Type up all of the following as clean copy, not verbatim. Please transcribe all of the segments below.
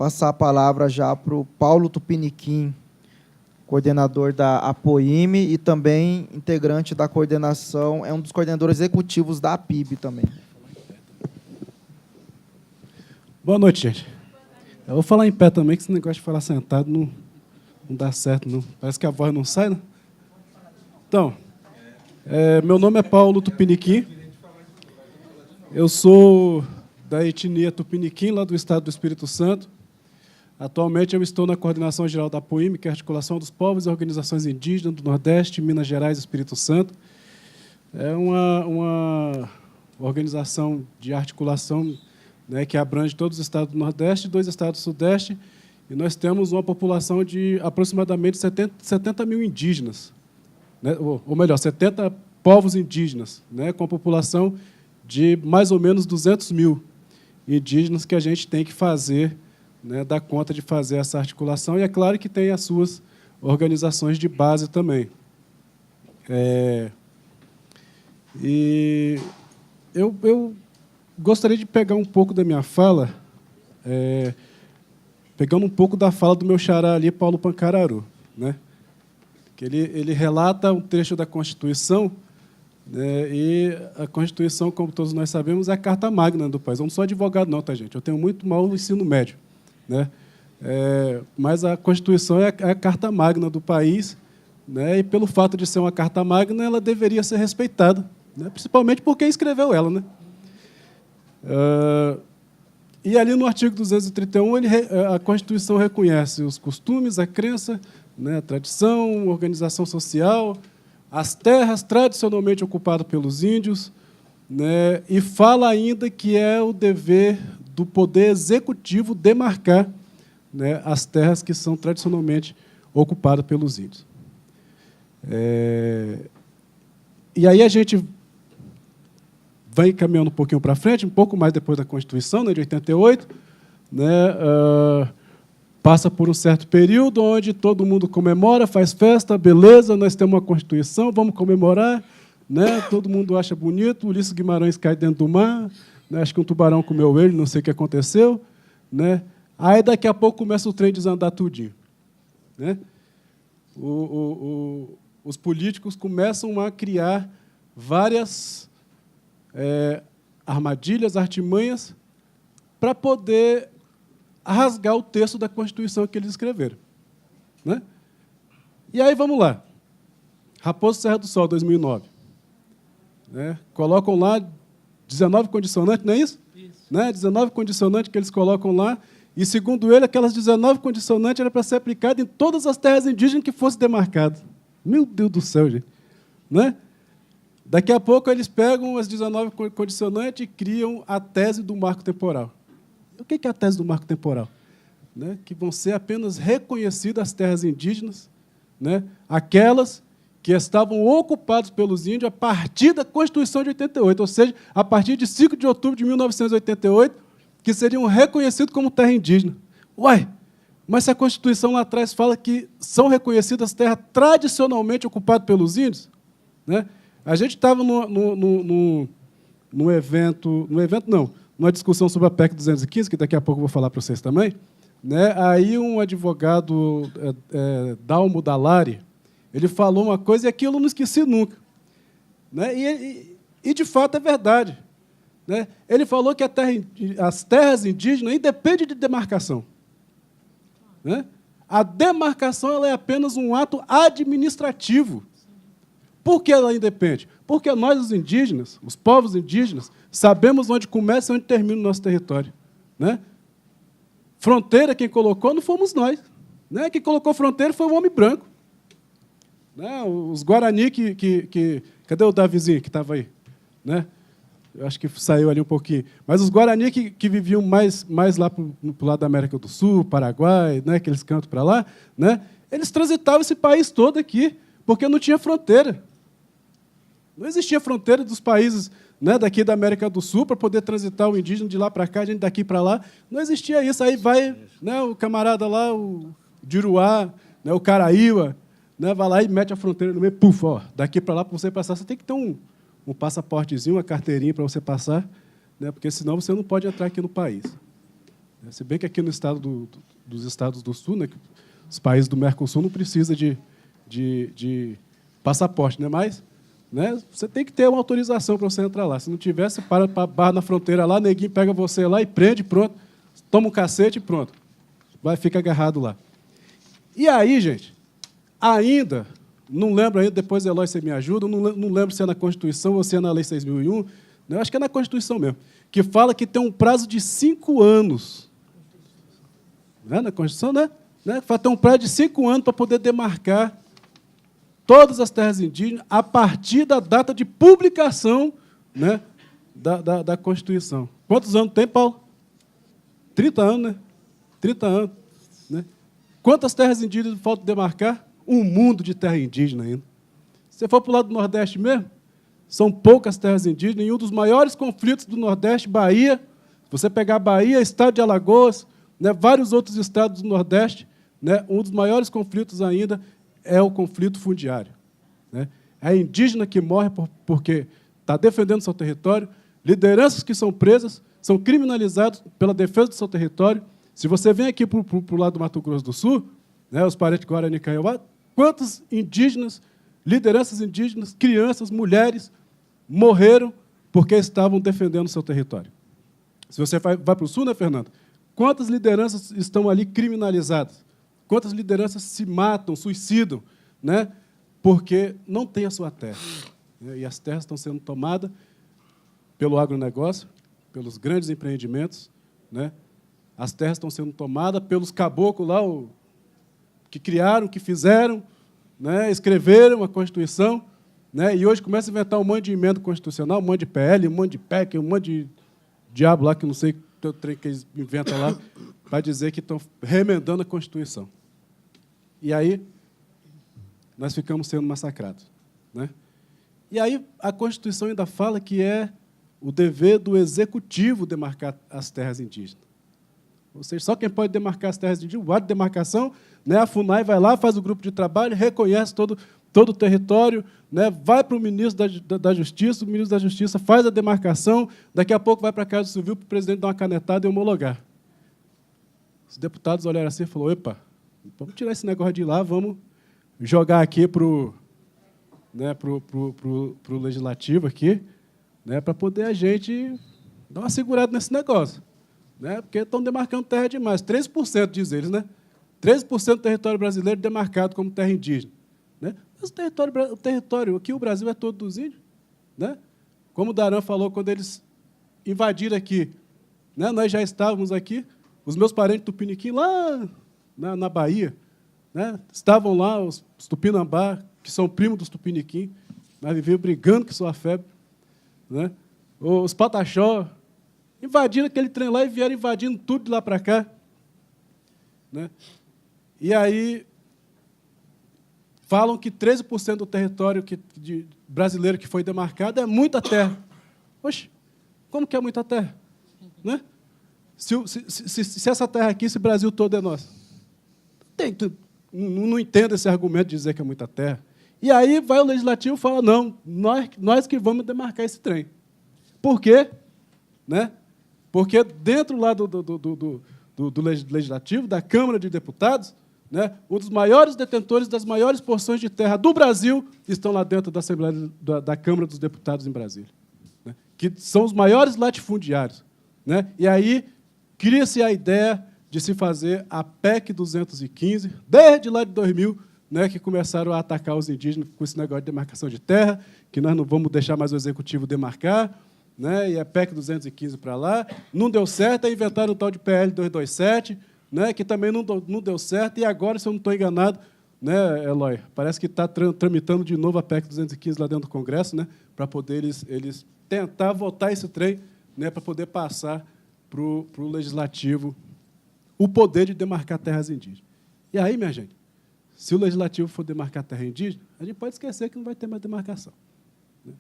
passar a palavra já para o Paulo Tupiniquim, coordenador da APOIME e também integrante da coordenação, é um dos coordenadores executivos da APIB também. Boa noite, gente. Eu vou falar em pé também, que esse negócio de falar sentado não dá certo, não. Parece que a voz não sai, né? Então, meu nome é Paulo Tupiniquim. Eu sou da etnia Tupiniquim, lá do estado do Espírito Santo. Atualmente eu estou na coordenação geral da APOIME, que é a Articulação dos Povos e Organizações Indígenas do Nordeste, Minas Gerais e Espírito Santo. É uma organização de articulação, né, que abrange todos os estados do Nordeste e 2 estados do Sudeste, e nós temos uma população de aproximadamente 70 mil indígenas, né, ou melhor, 70 povos indígenas, né, com a população de mais ou menos 200 mil indígenas que a gente tem que fazer, né, dar conta de fazer essa articulação, e é claro que tem as suas organizações de base também. E eu gostaria de pegar um pouco da minha fala, pegando um pouco da fala do meu xará ali, Paulo Pancararu, né, que ele relata um trecho da Constituição, né, e a Constituição, como todos nós sabemos, é a Carta Magna do país. Eu não sou advogado, não, tá, gente? Eu tenho muito mal no ensino médio, né? Mas a Constituição é a Carta Magna do país, né? E, pelo fato de ser uma Carta Magna, ela deveria ser respeitada, né? Principalmente por quem escreveu ela, né? E ali no artigo 231, a Constituição reconhece os costumes, a crença, né, a tradição, a organização social, as terras tradicionalmente ocupadas pelos índios, né, e fala ainda que é o dever do Poder Executivo demarcar, né, as terras que são tradicionalmente ocupadas pelos índios. E aí a gente vai caminhando um pouquinho para frente, um pouco mais depois da Constituição, né, de 88, né, passa por um certo período onde todo mundo comemora, faz festa, beleza, nós temos uma Constituição, vamos comemorar, né, todo mundo acha bonito, Ulisses Guimarães cai dentro do mar, né, acho que um tubarão comeu ele, não sei o que aconteceu, né, aí daqui a pouco começa o trem desandar tudinho, né, os políticos começam a criar várias armadilhas, artimanhas, para poder rasgar o texto da Constituição que eles escreveram, né? E aí, vamos lá. Raposo Serra do Sol, 2009. Né? Colocam lá 19 condicionantes, não é isso? Isso. Né? 19 condicionantes que eles colocam lá, e, segundo ele, aquelas 19 condicionantes eram para ser aplicadas em todas as terras indígenas que fossem demarcadas. Meu Deus do céu, gente. Né? Daqui a pouco, eles pegam as 19 condicionantes e criam a tese do marco temporal. O que é a tese do marco temporal? Né? Que vão ser apenas reconhecidas as terras indígenas, né? Aquelas que estavam ocupadas pelos índios a partir da Constituição de 88, ou seja, a partir de 5 de outubro de 1988, que seriam reconhecidos como terra indígena. Uai, mas se a Constituição lá atrás fala que são reconhecidas as terras tradicionalmente ocupadas pelos índios, né? A gente estava num evento, numa discussão sobre a PEC 215, que daqui a pouco eu vou falar para vocês também, né? Aí um advogado, Dalmo Dallari, ele falou uma coisa e aquilo eu não esqueci nunca, né? E de fato é verdade, né? Ele falou que as terras indígenas independem de demarcação, né? A demarcação ela é apenas um ato administrativo. Por que ela independe? Porque nós, os indígenas, os povos indígenas, sabemos onde começa e onde termina o nosso território, né? Fronteira, quem colocou, não fomos nós, né? Quem colocou fronteira foi o homem branco, né? Os Guarani cadê o Davizinho que estava aí? Né? Eu acho que saiu ali um pouquinho. Mas os Guarani que viviam mais lá para o lado da América do Sul, Paraguai, né? Aqueles cantos para lá, né? Eles transitavam esse país todo aqui, porque não tinha fronteira. Não existia fronteira dos países, né, daqui da América do Sul para poder transitar o indígena de lá para cá, a gente daqui para lá. Não existia isso. Aí vai, né, o camarada lá, o Diruá, né, o Caraíba, né, vai lá e mete a fronteira no meio, puf, ó, daqui para lá, para você passar, você tem que ter um passaportezinho, uma carteirinha para você passar, né, porque senão você não pode entrar aqui no país. Se bem que aqui no estado dos Estados do Sul, né, que os países do Mercosul não precisam de passaporte, né? Mas, né, você tem que ter uma autorização para você entrar lá. Se não tiver, você para barra na fronteira lá, neguinho pega você lá e prende, pronto, toma um cacete e pronto. Fica agarrado lá. E aí, gente, ainda, não lembro ainda, depois, Eloy, você me ajuda, não lembro se é na Constituição ou se é na Lei 6.001, eu acho que é na Constituição mesmo, que fala que tem um prazo de 5 anos. Não é na Constituição, né? Fala que tem um prazo de 5 anos para poder demarcar todas as terras indígenas a partir da data de publicação, né, da Constituição. Quantos anos tem, Paulo? 30 anos, né? 30 anos. Né? Quantas terras indígenas faltam demarcar? Um mundo de terra indígena ainda. Se você for para o lado do Nordeste mesmo, são poucas terras indígenas, e um dos maiores conflitos do Nordeste, Bahia, se você pegar Bahia, estado de Alagoas, né, vários outros estados do Nordeste, né, um dos maiores conflitos ainda é o conflito fundiário. Né? É indígena que morre porque está defendendo seu território, lideranças que são presas, são criminalizados pela defesa do seu território. Se você vem aqui para o lado do Mato Grosso do Sul, né, os parentes de Guarani e Kaiowá, quantos indígenas, lideranças indígenas, crianças, mulheres, morreram porque estavam defendendo o seu território? Se você vai para o Sul, né, Fernando? Quantas lideranças estão ali criminalizadas? Quantas lideranças se matam, suicidam, né, porque não têm a sua terra? Né, e as terras estão sendo tomadas pelo agronegócio, pelos grandes empreendimentos, né? As terras estão sendo tomadas pelos caboclos lá, que criaram, que fizeram, né, escreveram a Constituição, né, e hoje começa a inventar um monte de emenda constitucional, um monte de PL, um monte de PEC, um monte de diabo lá, que não sei o trem que eles inventam lá, para dizer que estão remendando a Constituição. E aí, nós ficamos sendo massacrados. Né? E aí, a Constituição ainda fala que é o dever do Executivo demarcar as terras indígenas. Ou seja, só quem pode demarcar as terras indígenas, o ato de demarcação, né, a FUNAI vai lá, faz o grupo de trabalho, reconhece todo o território, né, vai para o ministro da Justiça, o ministro da Justiça faz a demarcação, daqui a pouco vai para a Casa Civil para o presidente dar uma canetada e homologar. Os deputados olharam assim e falaram, epa, vamos tirar esse negócio de lá, vamos jogar aqui para o Legislativo, aqui, né, para poder a gente dar uma segurada nesse negócio. Né, porque estão demarcando terra demais. 13%, diz eles, né? 13% do território brasileiro demarcado como terra indígena. Né? Mas o território aqui, o Brasil é todo dos índios. Né? Como o Daran falou, quando eles invadiram aqui, né, nós já estávamos aqui, os meus parentes tupiniquim, lá na Bahia, né, estavam lá, os tupinambá, que são primos dos tupiniquim, mas viviam brigando com sua febre. Né? Os pataxó, invadiram aquele trem lá e vieram invadindo tudo de lá para cá. Né? E aí, falam que 13% do território brasileiro que foi demarcado é muita terra. Oxe, como que é muita terra? Né? Se essa terra aqui, esse Brasil todo é nosso. Não entendo esse argumento de dizer que é muita terra. E aí vai o Legislativo e fala, não, nós que vamos demarcar esse trem. Por quê? Né? Porque dentro lá do Legislativo, da Câmara de Deputados, né, um dos maiores detentores das maiores porções de terra do Brasil estão lá dentro da Assembleia da Câmara dos Deputados em Brasília, né, que são os maiores latifundiários. Né? E aí cria-se a ideia de se fazer a PEC 215, desde lá de 2000, né, que começaram a atacar os indígenas com esse negócio de demarcação de terra, que nós não vamos deixar mais o Executivo demarcar, né, e a PEC 215 para lá. Não deu certo, aí inventaram o tal de PL 227, né, que também não deu certo, e agora, se eu não estou enganado, né, Eloy, parece que está tramitando de novo a PEC 215 lá dentro do Congresso, né, para poder eles tentar votar esse trem, né, para poder passar para o Legislativo o poder de demarcar terras indígenas. E aí, minha gente, se o Legislativo for demarcar terra indígena, a gente pode esquecer que não vai ter mais demarcação. Né?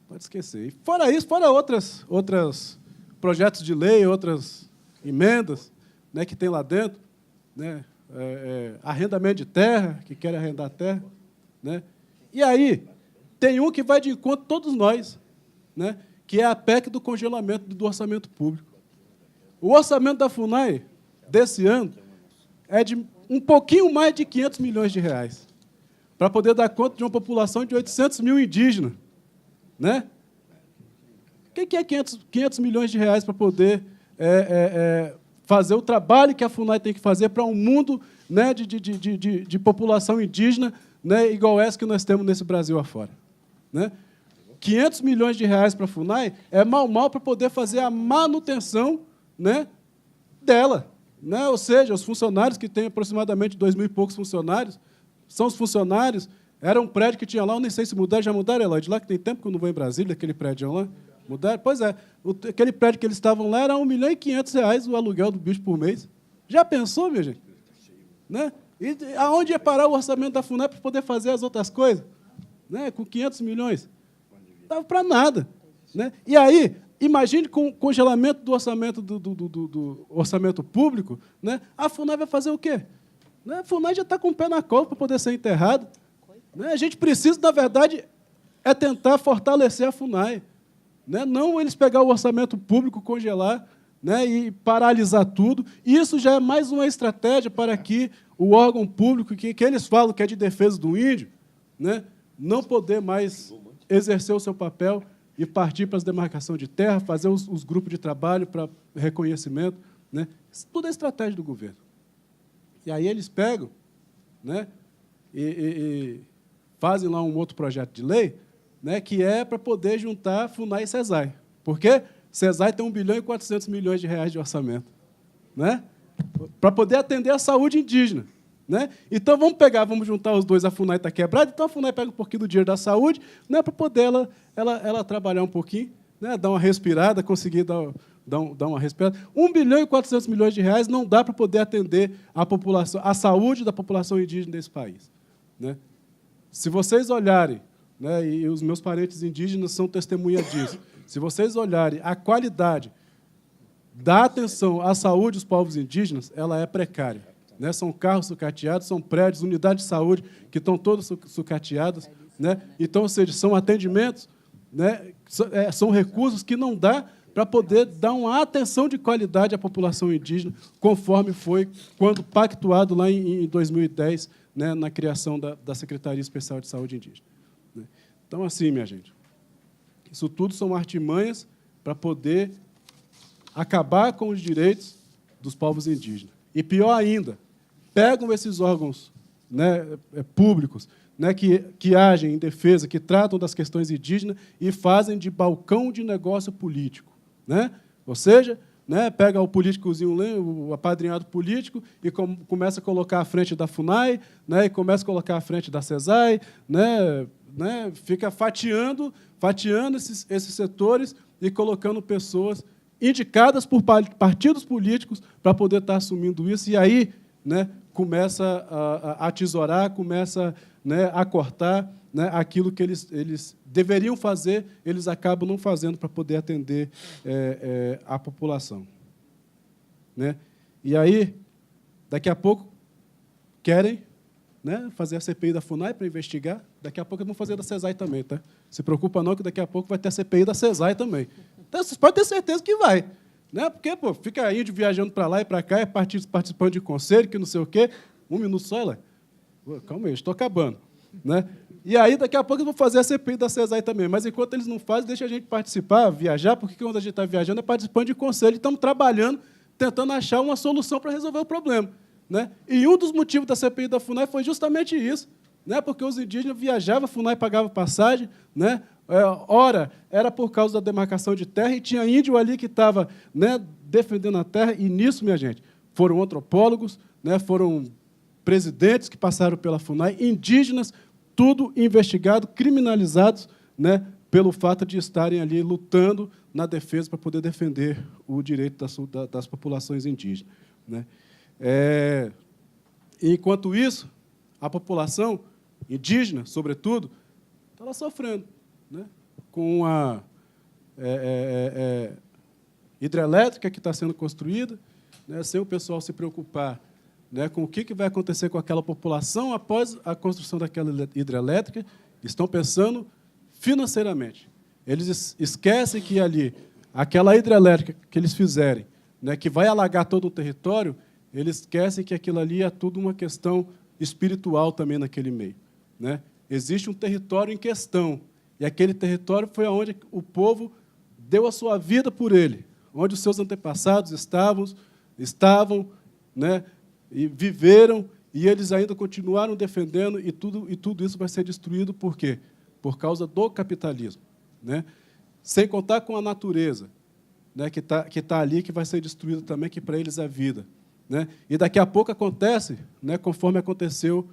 Pode esquecer. E fora isso, fora outros projetos de lei, outras emendas, né, que tem lá dentro, né, arrendamento de terra, que querem arrendar terra. Né? E aí, tem um que vai de encontro a todos nós, né, que é a PEC do congelamento do orçamento público. O orçamento da FUNAI desse ano é de um pouquinho mais de 500 milhões de reais, para poder dar conta de uma população de 800 mil indígenas. Né? O que é 500 milhões de reais para poder fazer o trabalho que a FUNAI tem que fazer para um mundo, né, de população indígena, né, igual essa que nós temos nesse Brasil afora? Né? 500 milhões de reais para a FUNAI é mal para poder fazer a manutenção, né, dela. Né? Ou seja, os funcionários, que têm aproximadamente 2.000 e poucos funcionários, são os funcionários. Era um prédio que tinha lá, eu nem sei se mudaram, já mudaram, Eloy? De lá que tem tempo que eu não vou em Brasília, aquele prédio lá. Mudaram? Pois é, aquele prédio que eles estavam lá era R$ 1.500.000 o aluguel do bicho por mês. Já pensou, minha gente? Né? E aonde ia parar o orçamento da FUNAI para poder fazer as outras coisas? Né? Com 500 milhões. Não dava para nada. Né? E aí, imagine com o congelamento do orçamento do orçamento público, né? A FUNAI vai fazer o quê? Né? A FUNAI já está com o pé na cova para poder ser enterrado. Né? A gente precisa, na verdade, tentar fortalecer a FUNAI. Né? Não eles pegar o orçamento público, congelar, né, e paralisar tudo. Isso já é mais uma estratégia para que o órgão público, que eles falam que é de defesa do índio, né, não poder mais exercer o seu papel e partir para as demarcações de terra, fazer os grupos de trabalho para reconhecimento. Né? Isso tudo é estratégia do governo. E aí eles pegam, né, e fazem lá um outro projeto de lei, né, que é para poder juntar FUNAI e CESAI. Por quê? CESAI tem 1.400 bilhões de reais de orçamento, né, para poder atender a saúde indígena. Né? Então, vamos juntar os dois, a FUNAI está quebrada, então a FUNAI pega um pouquinho do dinheiro da saúde, né, para poder ela trabalhar um pouquinho, né, dar uma respirada, conseguir dar uma respirada. 1.400 bilhões de reais não dá para poder atender a população, a saúde da população indígena desse país. Né? Se vocês olharem, né, e os meus parentes indígenas são testemunha disso, se vocês olharem a qualidade da atenção à saúde dos povos indígenas, ela é precária. Né? São carros sucateados, são prédios, unidades de saúde que estão todas sucateadas. Né? Então, ou seja, são atendimentos, né, são recursos que não dá para poder dar uma atenção de qualidade à população indígena, conforme foi quando pactuado lá em 2010, né, na criação da Secretaria Especial de Saúde Indígena. Né? Então, assim, minha gente, isso tudo são artimanhas para poder acabar com os direitos dos povos indígenas. E, pior ainda, pegam esses órgãos, né, públicos, né, que agem em defesa, que tratam das questões indígenas e fazem de balcão de negócio político. Né? Ou seja, né, pega o políticozinho, o apadrinhado político, e começa a colocar à frente da FUNAI, né, e começa a colocar à frente da CESAI, né, fica fatiando esses setores e colocando pessoas indicadas por partidos políticos para poder estar assumindo isso, e aí, né, começa a tesourar, começa, né, a cortar, né, aquilo que eles deveriam fazer, eles acabam não fazendo para poder atender a população. Né? E aí, daqui a pouco, querem, né, fazer a CPI da FUNAI para investigar, daqui a pouco vão fazer da CESAI também. Tá? Se preocupa não, que daqui a pouco vai ter a CPI da CESAI também. Então, vocês podem ter certeza que vai. Né? Porque, pô, fica índio viajando para lá e para cá, participando de conselho, que não sei o quê. 1 minuto só, ela. Calma aí, estou acabando. Né? E aí, daqui a pouco, eu vou fazer a CPI da CESAI também. Mas, enquanto eles não fazem, deixa a gente participar, viajar, porque quando a gente está viajando é participando de conselho, e estamos trabalhando, tentando achar uma solução para resolver o problema. Né? E um dos motivos da CPI da FUNAI foi justamente isso, né? Porque os indígenas viajavam, a FUNAI pagava passagem, né? Ora, era por causa da demarcação de terra, e tinha índio ali que estava, né, defendendo a terra, e nisso, minha gente, foram antropólogos, né, foram presidentes que passaram pela FUNAI, indígenas, tudo investigado, criminalizados, né, pelo fato de estarem ali lutando na defesa para poder defender o direito das populações indígenas. Né? Enquanto isso, a população indígena, sobretudo, está lá sofrendo, né, com a hidrelétrica que está sendo construída, né, sem o pessoal se preocupar, né, com o que vai acontecer com aquela população após a construção daquela hidrelétrica. Estão pensando financeiramente. Eles esquecem que ali, aquela hidrelétrica que eles fizerem, né, que vai alagar todo o território, eles esquecem que aquilo ali é tudo uma questão espiritual também naquele meio, né? Existe um território em questão, e aquele território foi onde o povo deu a sua vida por ele, onde os seus antepassados estavam, né, e viveram, e eles ainda continuaram defendendo, e tudo isso vai ser destruído por quê? Por causa do capitalismo, né? Sem contar com a natureza, né, que tá ali, que vai ser destruída também, que para eles é vida, né? E daqui a pouco acontece, né, conforme aconteceu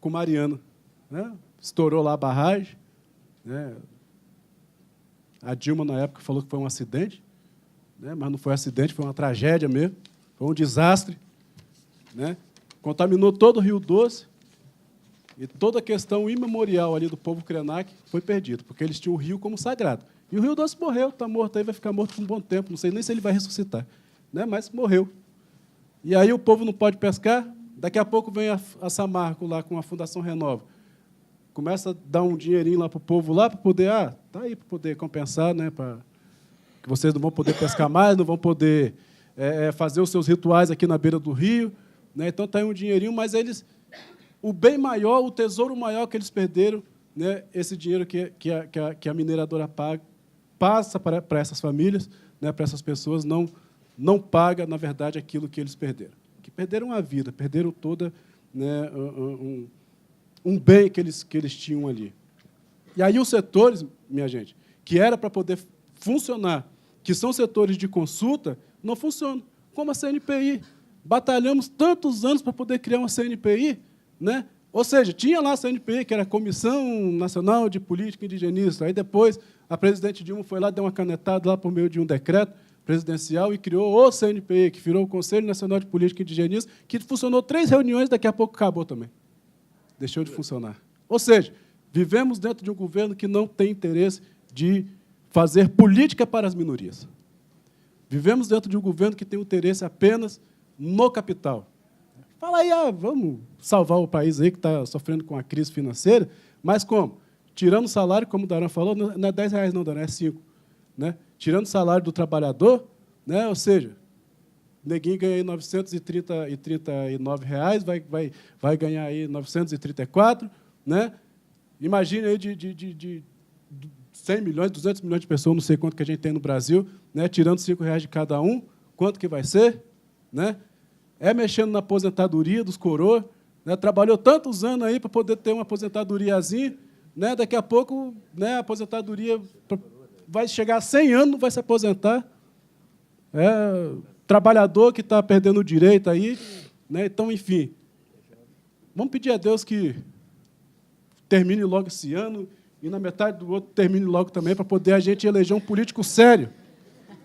com Mariana, né? Estourou lá a barragem, né? A Dilma, na época, falou que foi um acidente, né? Mas não foi um acidente, foi uma tragédia mesmo, foi um desastre, né? Contaminou todo o Rio Doce, e toda a questão imemorial ali do povo Krenak foi perdida, porque eles tinham o rio como sagrado. E o Rio Doce morreu, está morto aí, vai ficar morto por um bom tempo, não sei nem se ele vai ressuscitar, né? Mas morreu. E aí o povo não pode pescar, daqui a pouco vem a Samarco lá com a Fundação Renova, começa a dar um dinheirinho lá para o povo lá, para poder, tá aí para poder compensar, né, que vocês não vão poder pescar mais, não vão poder fazer os seus rituais aqui na beira do rio, né? Então está aí um dinheirinho, mas o bem maior, o tesouro maior que eles perderam, né, esse dinheiro que a mineradora passa para essas famílias, né, para essas pessoas, não paga, na verdade, aquilo que eles perderam. Que perderam a vida, perderam toda, né, um bem que eles tinham ali. E aí os setores, minha gente, que era para poder funcionar, que são setores de consulta, não funcionam, como a CNPI. Batalhamos tantos anos para poder criar uma CNPI, né? Ou seja, tinha lá a CNPI, que era a Comissão Nacional de Política Indigenista. Aí depois a presidente Dilma foi lá, deu uma canetada lá por meio de um decreto presidencial e criou o CNPI, que virou o Conselho Nacional de Política Indigenista, que funcionou 3 reuniões, daqui a pouco acabou também. Deixou de funcionar. Ou seja, vivemos dentro de um governo que não tem interesse de fazer política para as minorias. Vivemos dentro de um governo que tem interesse apenas no capital. Fala aí, vamos salvar o país aí que está sofrendo com a crise financeira, mas como? Tirando o salário, como o Daran falou, não é R$10 não, Daran, é 5. Né? Tirando o salário do trabalhador, né? Ou seja, o neguinho ganha aí R$939, vai ganhar aí 934, né? Imagine aí de 100 milhões, 200 milhões de pessoas, não sei quanto que a gente tem no Brasil, né? Tirando R$5 de cada um, quanto que vai ser? Né? Mexendo na aposentadoria dos coroas, né? Trabalhou tantos anos aí para poder ter uma aposentadoriazinha, né? Daqui a pouco, né, a aposentadoria vai chegar a 100 anos, não vai se aposentar. Trabalhador que está perdendo o direito aí, né? Então, enfim, vamos pedir a Deus que termine logo esse ano e, na metade do outro, termine logo também, para poder a gente eleger um político sério,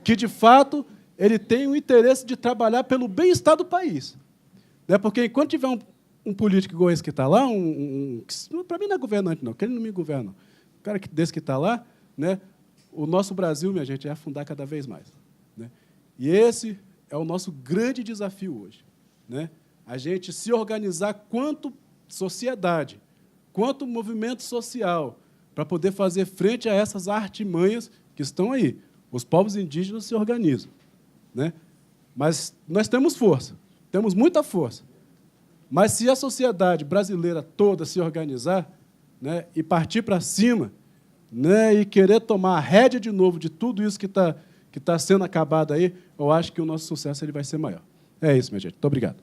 que, de fato, ele tem o interesse de trabalhar pelo bem-estar do país. Né? Porque, enquanto tiver um político igual esse que está lá, para mim não é governante, não, porque ele não me governa. Não. O cara desse que está lá, né? O nosso Brasil, minha gente, é afundar cada vez mais. Né? E esse é o nosso grande desafio hoje. Né? A gente se organizar quanto sociedade, quanto movimento social, para poder fazer frente a essas artimanhas que estão aí. Os povos indígenas se organizam. Né? Mas nós temos força, temos muita força. Mas se a sociedade brasileira toda se organizar, né, e partir para cima, né, e querer tomar a rédea de novo de tudo isso que tá sendo acabado aí, eu acho que o nosso sucesso ele vai ser maior. É isso, minha gente. Muito obrigado.